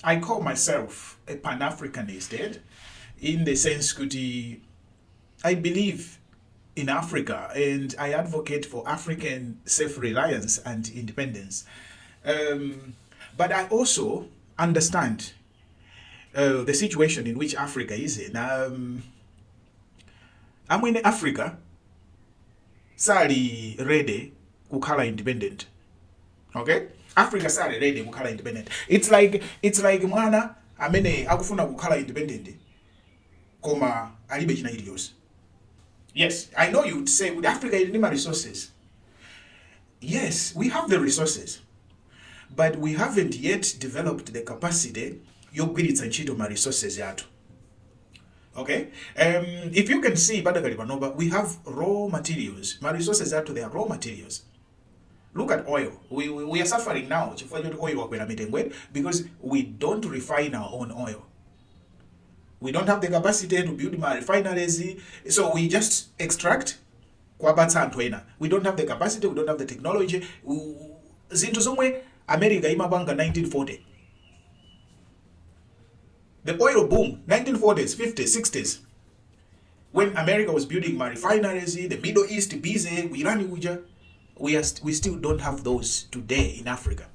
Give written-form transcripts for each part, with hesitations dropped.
I call myself a Pan Africanist, in the sense that I believe in Africa and I advocate for African self-reliance and independence. But I also understand the situation in which Africa is in. Africa sali ready kukhala independent. Okay? Africa sali ready kukhala independent. It's like mwana amene akufuna kukhala independent koma alibe china chilichonse. Yes, I know you would say with Africa you need resources. Yes, we have the resources, but we haven't yet developed the capacity yogwiritsa ntchito ma resources yathu. Okay? If you can see, we have raw materials. My resources are to their raw materials. Look at oil. We are suffering now because we don't refine our own oil. We don't have the capacity to build my refineries, so we just extract. We don't have the capacity, we don't have the technology. Zinto zomwe America imabanga 1940. The oil boom, 1940s, 50s, 60s. When America was building my refineries, the Middle East busy, we still don't have those today in Africa.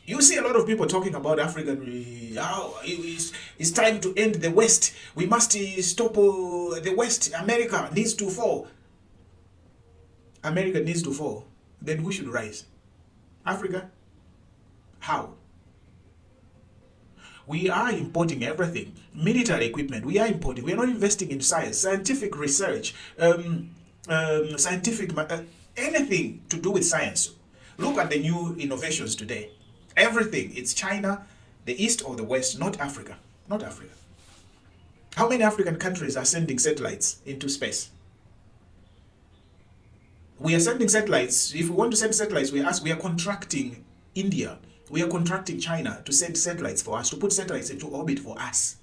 You see a lot of people talking about African, it's time to end the West. We must stop the West. America needs to fall. America needs to fall. Then who should rise? Africa? How? We are importing everything. Military equipment, we are importing. We are not investing in science, scientific research, anything to do with science. Look at the new innovations today. Everything, it's China, the East or the West, not Africa. Not Africa. How many African countries are sending satellites into space? We are sending satellites. If we want to send satellites, we are contracting India. We are contracting China to send satellites for us, to put satellites into orbit for us.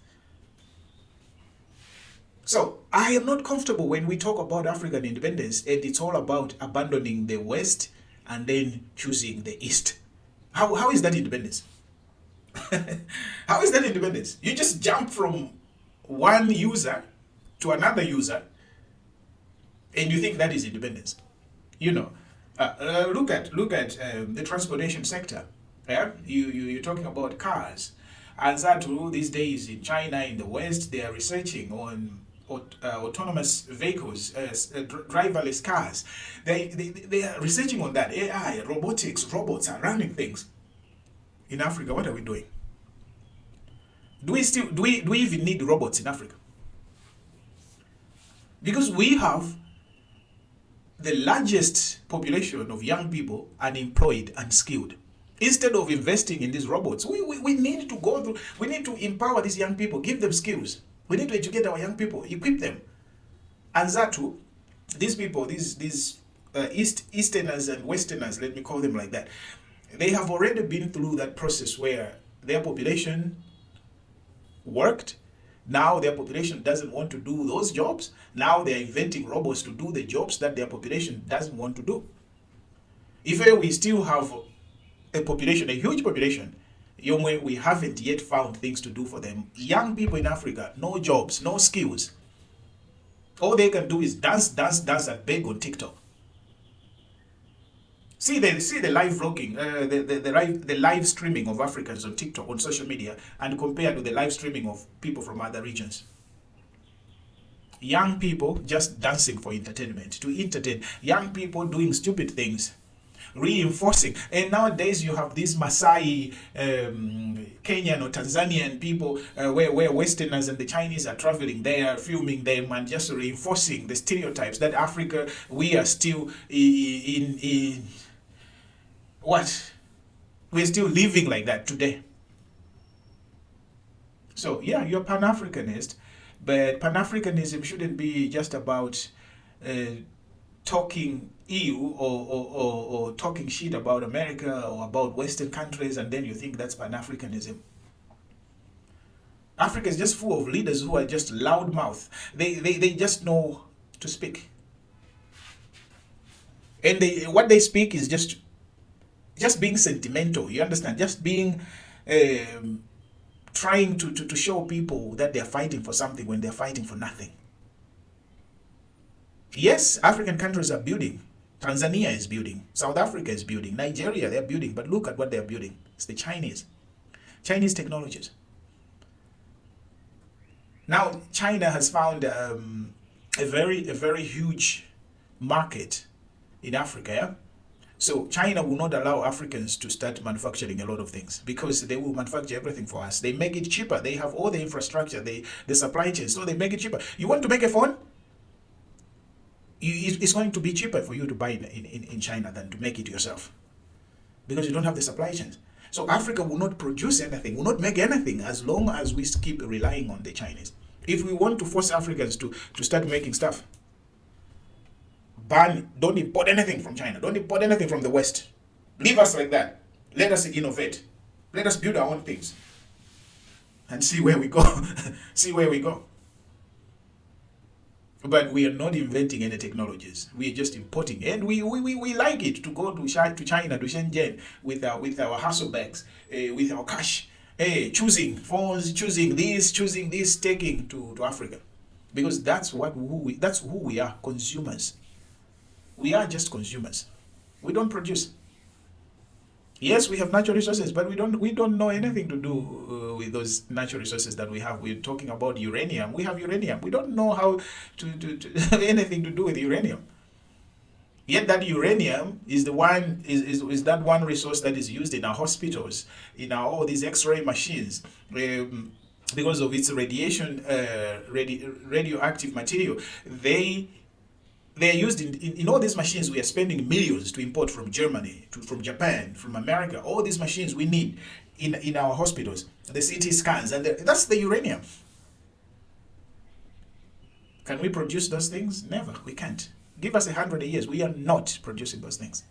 So I am not comfortable when we talk about African independence and it's all about abandoning the West and then choosing the East. How is that independence? How is that independence? You just jump from one user to another user and you think that is independence. Look at the transportation sector. Yeah, you're talking about cars. And that these days in China, in the West, they are researching on autonomous vehicles, driverless cars. They are researching on that. AI, robotics, robots are running things. In Africa, what are we doing? Do we even need robots in Africa? Because we have the largest population of young people unemployed and skilled. Instead of investing in these robots, we need to go through, we need to empower these young people, give them skills. We need to educate our young people, equip them. And that too, these people, these Easterners and Westerners, let me call them like that, they have already been through that process where their population worked. Now their population doesn't want to do those jobs. Now they're inventing robots to do the jobs that their population doesn't want to do. If we still have a population, a huge population, we haven't yet found things to do for them. Young people in Africa, no jobs, no skills. All they can do is dance, and beg on TikTok. See the live vlogging, the live streaming of Africans on TikTok, on social media, and compare to the live streaming of people from other regions. Young people just dancing for entertainment, to entertain. Young people doing stupid things, reinforcing. And nowadays you have these Maasai, Kenyan or Tanzanian people where Westerners and the Chinese are traveling there, filming them and just reinforcing the stereotypes that Africa, we are still in what? We're still living like that today. So yeah, you're Pan-Africanist, but Pan-Africanism shouldn't be just about talking ill or talking shit about America or about Western countries, and then you think that's Pan-Africanism. Africa is just full of leaders who are just loudmouth. They just know to speak. And what they speak is just just being sentimental, you understand? Just being, trying to show people that they're fighting for something when they're fighting for nothing. Yes, African countries are building. Tanzania is building. South Africa is building. Nigeria, they're building. But look at what they're building. It's the Chinese. Chinese technologies. Now, China has found a very huge market in Africa. Yeah? So China will not allow Africans to start manufacturing a lot of things because they will manufacture everything for us. They make it cheaper. They have all the infrastructure, the supply chain, so they make it cheaper. You want to make a phone? It's going to be cheaper for you to buy in China than to make it yourself because you don't have the supply chains. So Africa will not produce anything, will not make anything as long as we keep relying on the Chinese. If we want to force Africans to start making stuff, don't import anything from China. Don't import anything from the West. Leave us like that. Let us innovate. Let us build our own things. And see where we go. See where we go. But we are not inventing any technologies. We are just importing. And we like it to go to China, to Shenzhen, with our hustle bags, with our cash. Choosing phones, choosing this, taking to Africa. Because that's who we are, consumers. We are just consumers. We don't produce. Yes, we have natural resources, but we don't know anything to do with those natural resources that we have. We're talking about uranium. We have uranium. We don't know how to have anything to do with uranium. Yet that uranium is the one is that one resource that is used in our hospitals, in all these X-ray machines, because of its radiation, radioactive material. They are used in all these machines. We are spending millions to import from Germany, from Japan, from America. All these machines we need in our hospitals, the CT scans, and that's the uranium. Can we produce those things? Never. We can't. Give us 100 years. We are not producing those things.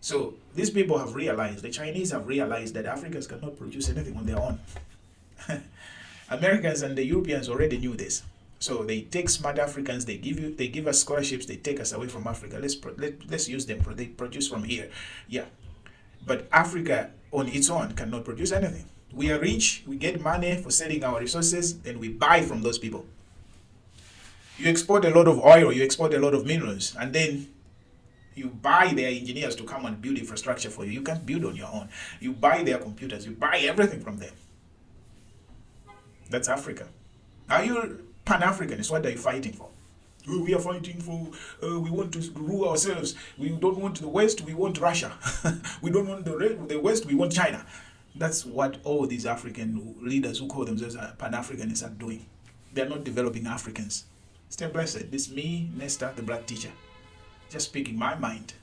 So these people have realized, the Chinese have realized that Africans cannot produce anything on their own. Americans and the Europeans already knew this. So they take smart Africans, they give us scholarships, they take us away from Africa. Let's use them. They produce from here. Yeah. But Africa on its own cannot produce anything. We are rich, we get money for selling our resources, and we buy from those people. You export a lot of oil, you export a lot of minerals, and then you buy their engineers to come and build infrastructure for you. You can't build on your own. You buy their computers, you buy everything from them. That's Africa. Are you Pan Africanist? What are you fighting for? We are fighting for, we want to rule ourselves. We don't want the West, we want Russia. We don't want the West, we want China. That's what all these African leaders who call themselves Pan Africanists are doing. They're not developing Africans. Stay blessed. This is me, Nesta, the black teacher. Just speaking my mind.